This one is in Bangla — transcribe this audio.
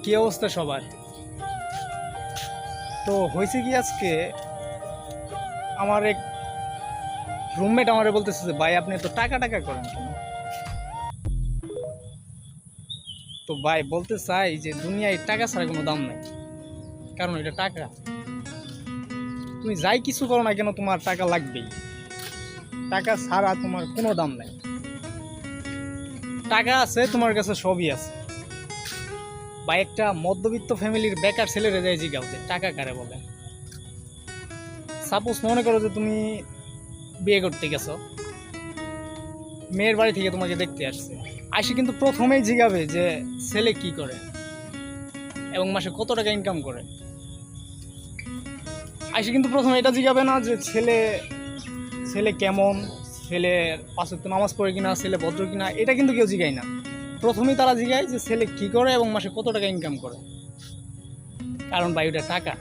কি অবস্থা সবার? তো হয়েছে কি আজকে আমার এক রুমমেট আমারে বলতেছে যে ভাই আপনি তো টাকা টাকা করেন কেন? তো ভাই বলতে চাই যে দুনিয়ায় টাকা ছাড়া কোনো দাম নাই, কারণ এটা টাকা। তুমি যাই কিছু করো না কেন তোমার টাকা লাগবেই। টাকা ছাড়া তোমার কোনো দাম নাই। টাকা আছে তোমার কাছে, সবই আছে। বা একটা মধ্যবিত্ত ফ্যামিলির বেকার ছেলেরে যায় জিগাও যে টাকা কারে বলে। সাপোজ মনে করো যে তুমি বিয়ে করতে গেছো, মেয়ের বাড়ি থেকে তোমাকে দেখতে আসছে, আসে কিন্তু প্রথমেই জিগাবে যে ছেলে কি করে এবং মাসে কত টাকা ইনকাম করে। আসে কিন্তু প্রথমে এটা জিগাবে না যে ছেলে ছেলে কেমন, ছেলের পাঁচ ওয়াক্ত নামাজ পড়ে কিনা, ছেলে ভদ্র কিনা, এটা কিন্তু কেউ জিগায় না। প্রথমেই তারা জিগায় যে ছেলে কি করে এবং মাসে কত টাকা ইনকাম করে, কারণ ভাই ওটা টাকা।